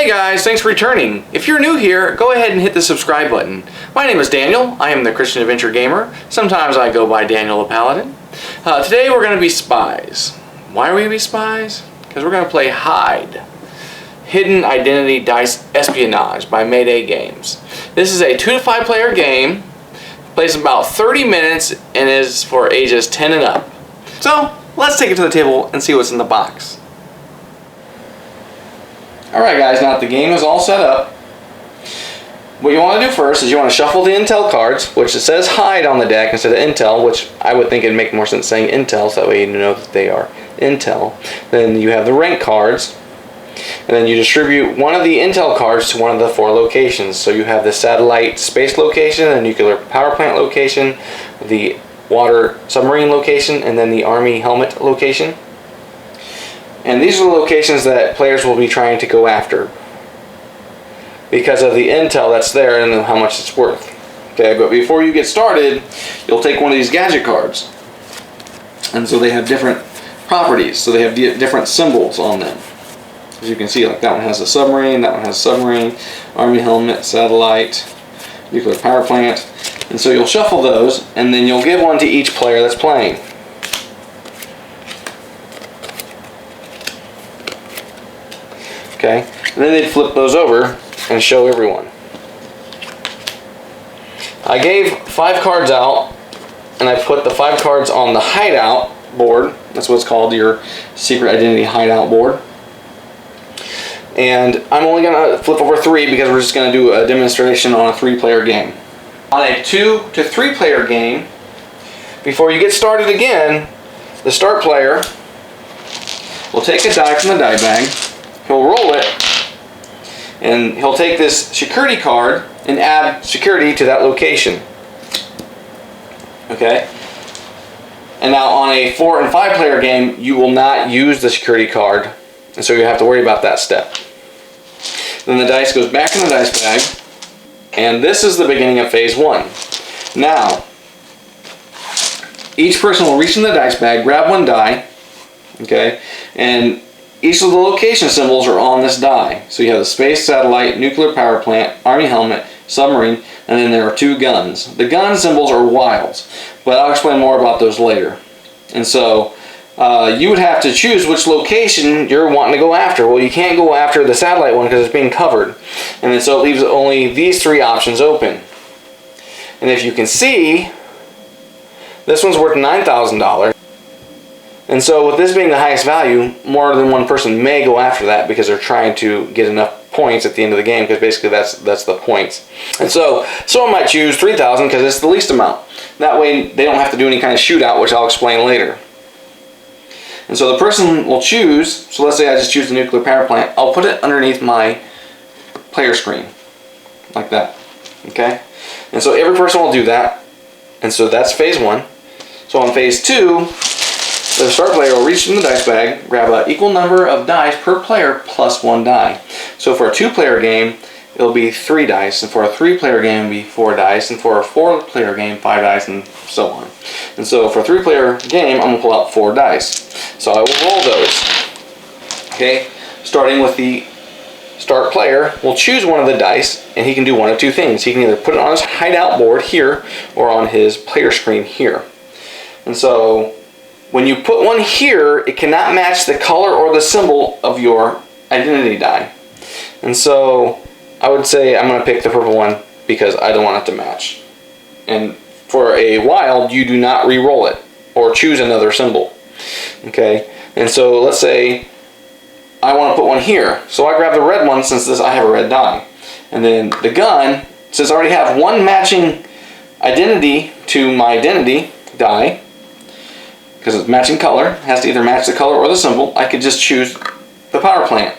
Hey guys, thanks for returning. If you're new here, go ahead and hit the subscribe button. My name is Daniel. I am the Christian Adventure Gamer. Sometimes I go by Daniel the Paladin. Today we're going to be spies. Why are we going to be spies? Because we're going to play H.I.D.E. Hidden Identity Dice Espionage by MayDay Games. This is a 2 to 5 player game. Plays about 30 minutes and is for ages 10 and up. So let's take it to the table and see what's in the box. Alright guys, now that the game is all set up, what you want to do first is you want to shuffle the Intel cards, which it says H.I.D.E. on the deck instead of Intel, which I would think it'd make more sense saying Intel, so that way you know that they are Intel. Then you have the rank cards, and then you distribute one of the Intel cards to one of the 4 locations. So you have the satellite space location, the nuclear power plant location, the water submarine location, and then the army helmet location. And these are the locations that players will be trying to go after because of the intel that's there and how much it's worth. Okay, but before you get started, you'll take one of these gadget cards. And so they have different properties, so they have different symbols on them. As you can see, like that one has a submarine, that one has a submarine, army helmet, satellite, nuclear power plant. And so you'll shuffle those, and then you'll give one to each player that's playing. Okay, and then they'd flip those over and show everyone. I gave 5 cards out, and I put the 5 cards on the hideout board. That's what's called your secret identity hideout board. And I'm only going to flip over 3 because we're just going to do a demonstration on a 3-player game. On a 2 to 3 player game, before you get started again, the start player will take a die from the die bag. He'll roll it, and he'll take this security card and add security to that location. Okay? And now on a 4 and 5 player game, you will not use the security card, and so you have to worry about that step. Then the dice goes back in the dice bag, and this is the beginning of phase 1. Now, each person will reach in the dice bag, grab 1 die, okay, and each of the location symbols are on this die. So you have the space, satellite, nuclear power plant, army helmet, submarine, and then there are 2 guns. The gun symbols are wilds, but I'll explain more about those later. And so you would have to choose which location you're wanting to go after. Well, you can't go after the satellite one because it's being covered. And then so it leaves only these 3 options open. And if you can see, this one's worth $9,000. And so with this being the highest value, more than one person may go after that because they're trying to get enough points at the end of the game, because basically that's the points. And so someone might choose 3,000 because it's the least amount. That way they don't have to do any kind of shootout, which I'll explain later. And so the person will choose, so let's say I just choose the nuclear power plant, I'll put it underneath my player screen, like that, okay? And so every person will do that, and so that's phase 1. So on phase 2, the start player will reach in the dice bag, grab an equal number of dice per player plus 1 die. So for a 2-player game, it'll be 3 dice, and for a 3-player game, it'll be 4 dice, and for a 4-player game, 5 dice, and so on. And so for a 3-player game, I'm going to pull out 4 dice. So I will roll those. Okay, starting with the start player, will choose one of the dice, and he can do one of 2 things. He can either put it on his hideout board here, or on his player screen here. And so when you put one here, it cannot match the color or the symbol of your identity die. And so I would say I'm going to pick the purple one because I don't want it to match. And for a wild, you do not re-roll it or choose another symbol. Okay? And so let's say I want to put one here. So I grab the red one since I have a red die. And then the gun, since I already have one matching identity to my identity die, because it's matching color, it has to either match the color or the symbol, I could just choose the power plant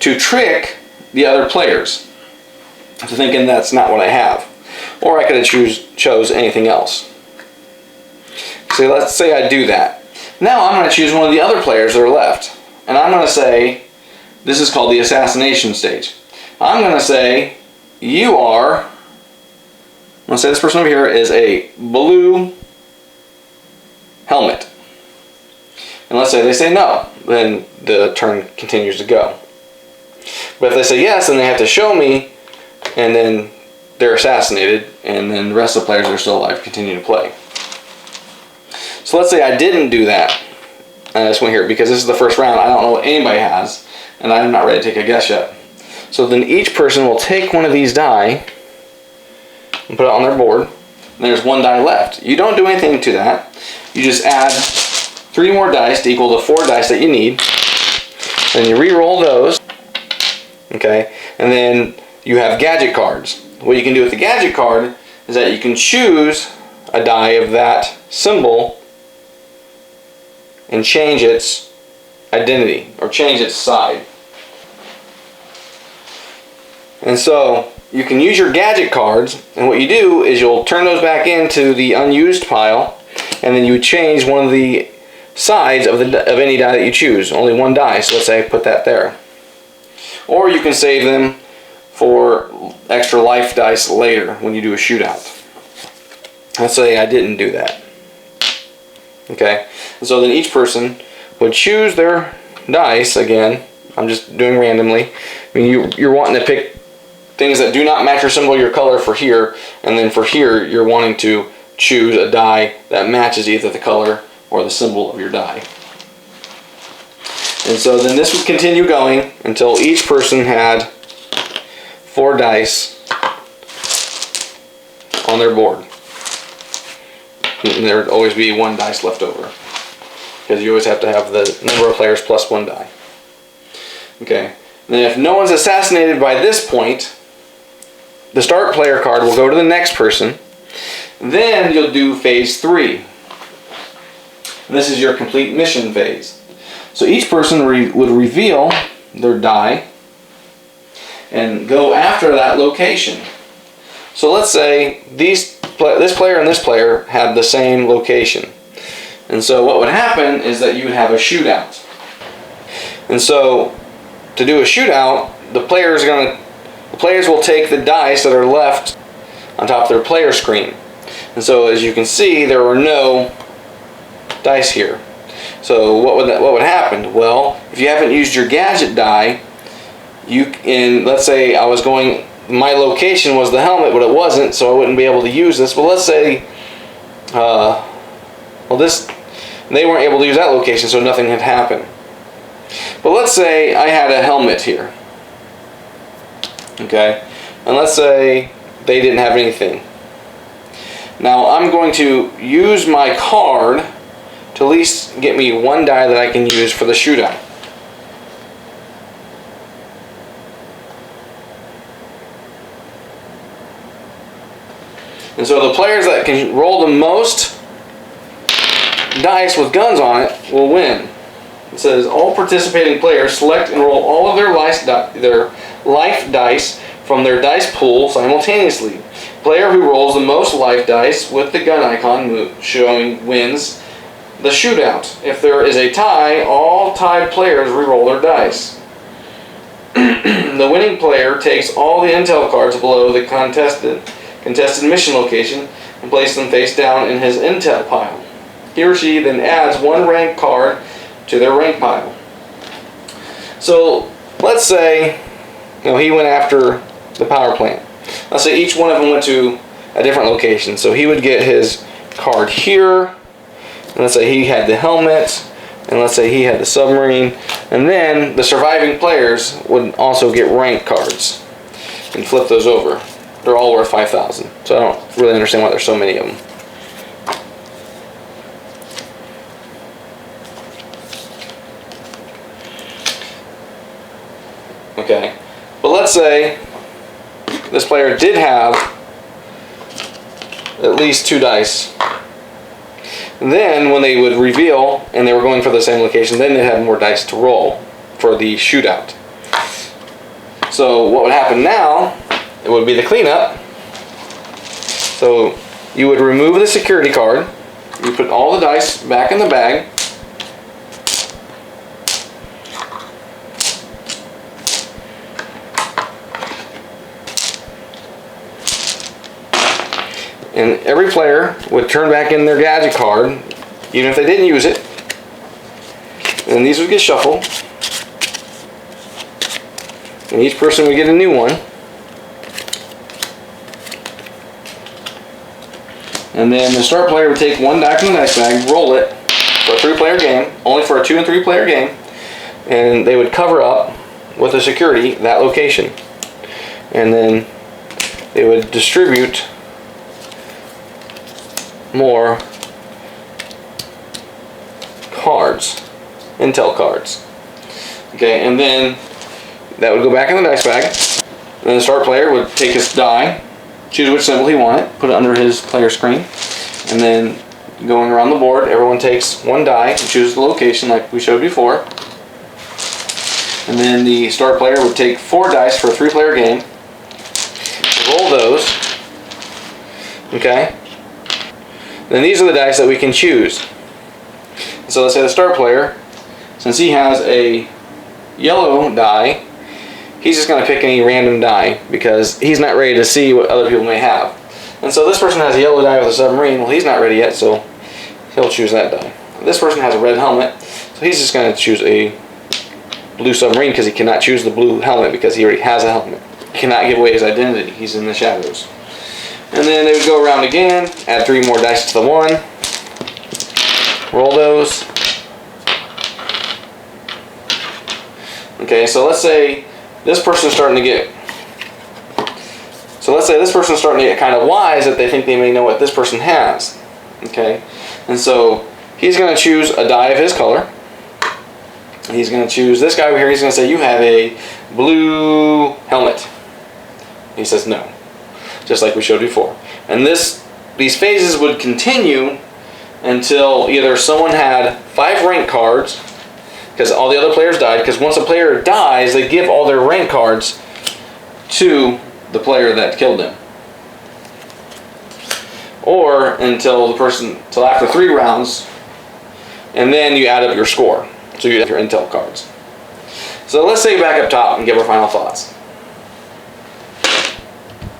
to trick the other players into thinking that's not what I have. Or I could have chose anything else. So let's say I do that. Now I'm going to choose one of the other players that are left. And I'm going to say, this is called the assassination stage. I'm going to say, you are, I'm going to say this person over here is a blue helmet. And let's say they say no, then the turn continues to go. But if they say yes, then they have to show me, and then they're assassinated, and then the rest of the players that are still alive continue to play. So let's say I didn't do that. I just went here because this is the first round. I don't know what anybody has, and I'm not ready to take a guess yet. So then each person will take one of these die and put it on their board. And there's one die left. You don't do anything to that. You just add 3 more dice to equal the 4 dice that you need. Then you re-roll those. Okay, and then you have gadget cards. What you can do with the gadget card is that you can choose a die of that symbol and change its identity or change its side. And so you can use your gadget cards, and what you do is you'll turn those back into the unused pile, and then you change one of the sides of any die that you choose. Only one die, so let's say I put that there. Or you can save them for extra life dice later when you do a shootout. Let's say I didn't do that. Okay, and so then each person would choose their dice again. I'm just doing randomly. I mean, you're wanting to pick things that do not match your symbol, your color for here, and then for here you're wanting to choose a die that matches either the color or the symbol of your die. And so then this would continue going until each person had 4 dice on their board. And there would always be 1 dice left over, because you always have to have the number of players plus 1 die. Okay, and then if no one's assassinated by this point, the start player card will go to the next person. Then you'll do phase 3. This is your complete mission phase. So each person would reveal their die and go after that location. So let's say this player and this player had the same location. And so what would happen is that you would have a shootout. And so to do a shootout, the players will take the dice that are left on top of their player screen. And so as you can see, there were no dice here. So what would happen? Well, if you haven't used your gadget die, let's say I was going, my location was the helmet, but it wasn't, so I wouldn't be able to use this. But let's say, they weren't able to use that location, so nothing had happened. But let's say I had a helmet here. Okay, and let's say they didn't have anything. Now I'm going to use my card to at least get me 1 die that I can use for the shootout. And so the players that can roll the most dice with guns on it will win. It says all participating players select and roll all of their life dice from their dice pool simultaneously. Player who rolls the most life dice with the gun icon showing wins the shootout. If there is a tie, all tied players re-roll their dice. The winning player takes all the intel cards below the contested mission location and places them face down in his intel pile. He or she then adds 1 rank card to their rank pile. So let's say he went after the power plant. Let's say each one of them went to a different location. So he would get his card here, and let's say he had the helmet, and let's say he had the submarine, and then the surviving players would also get rank cards and flip those over. They're all worth 5,000, so I don't really understand why there's so many of them. Okay, but let's say this player did have at least 2 dice. And then when they would reveal and they were going for the same location, then they had more dice to roll for the shootout. So what would happen now, it would be the cleanup. So you would remove the security card, you put all the dice back in the bag, and every player would turn back in their gadget card, even if they didn't use it. And these would get shuffled. And each person would get a new one. And then the start player would take one die from the dice bag, roll it for a 3-player game, only for a 2- and 3-player game, and they would cover up with a security that location. And then they would distribute more cards, intel cards. Okay, and then that would go back in the dice bag. Then the start player would take his die, choose which symbol he wanted, put it under his player screen, and then going around the board, everyone takes one die and chooses the location like we showed before. And then the start player would take 4 dice for a 3-player game, roll those, okay? Then these are the dice that we can choose. So let's say the start player, since he has a yellow die, he's just going to pick any random die because he's not ready to see what other people may have. And so this person has a yellow die with a submarine. Well, he's not ready yet, so he'll choose that die. This person has a red helmet, so he's just going to choose a blue submarine because he cannot choose the blue helmet because he already has a helmet. He cannot give away his identity. He's in the shadows. And then they would go around again, add 3 more dice to the one, roll those. Okay, so let's say this person's starting to get kind of wise that they think they may know what this person has. Okay, and so he's going to choose a die of his color. He's going to choose this guy over here. He's going to say, you have a blue helmet. He says no, just like we showed before. And these phases would continue until either someone had 5 rank cards, because all the other players died, because once a player dies, they give all their rank cards to the player that killed them. Or until after 3 rounds, and then you add up your score. So you have your intel cards. So let's say back up top and give our final thoughts.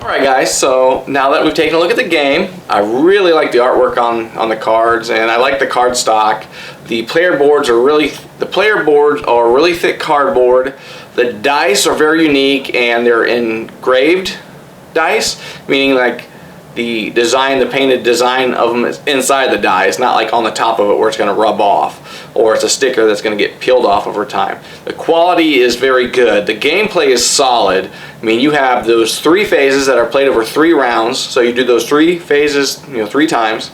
Alright guys, so now that we've taken a look at the game, I really like the artwork on the cards, and I like the card stock. The player boards are really thick cardboard. The dice are very unique, and they're engraved dice, meaning like the painted design of them is inside the die. It's not like on the top of it where it's going to rub off, or it's a sticker that's going to get peeled off over time. The quality is very good. The gameplay is solid. I mean, you have those 3 phases that are played over 3 rounds, so you do those 3 phases, 3 times.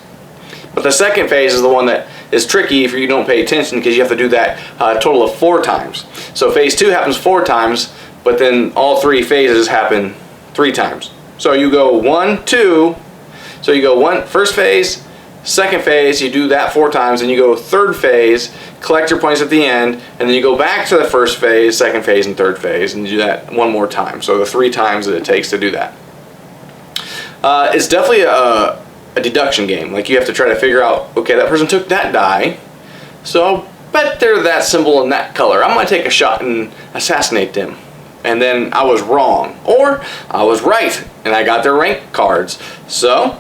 But the second phase is the one that is tricky if you don't pay attention, because you have to do that a total of 4 times. So phase 2 happens 4 times, but then all 3 phases happen 3 times. So you go 1, 2, so you go first phase, second phase, you do that 4 times, and you go 3rd phase, collect your points at the end, and then you go back to the first phase, second phase, and 3rd phase, and you do that 1 more time. So the 3 times that it takes to do that. It's definitely a deduction game. Like, you have to try to figure out, okay, that person took that die, so I'll bet they're that symbol in that color. I'm going to take a shot and assassinate them. And then I was wrong, or I was right and I got their rank cards, so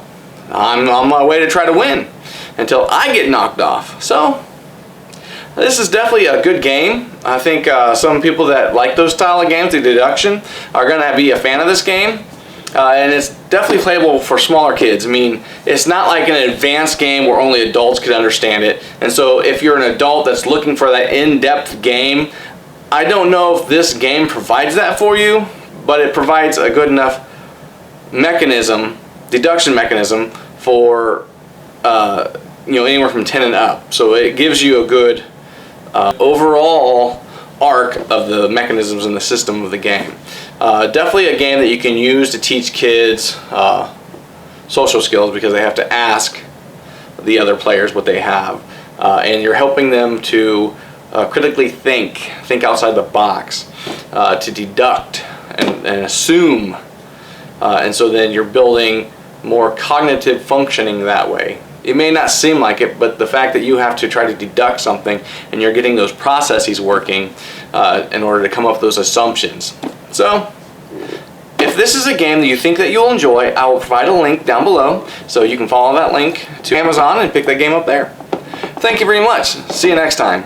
I'm on my way to try to win until I get knocked off. So this is definitely a good game. I think some people that like those style of games, the deduction, are going to be a fan of this game. And it's definitely playable for smaller kids. I mean, it's not like an advanced game where only adults can understand it. And so if you're an adult that's looking for that in-depth game, I don't know if this game provides that for you, but it provides a good enough deduction mechanism for anywhere from 10 and up. So it gives you a good overall arc of the mechanisms and the system of the game. Definitely a game that you can use to teach kids social skills, because they have to ask the other players what they have, and you're helping them to critically think outside the box, to deduct and assume, and so then you're building more cognitive functioning that way. It may not seem like it, but the fact that you have to try to deduct something and you're getting those processes working in order to come up with those assumptions. So if this is a game that you think that you'll enjoy, I will provide a link down below, so you can follow that link to Amazon and pick that game up there. Thank you very much. See you next time.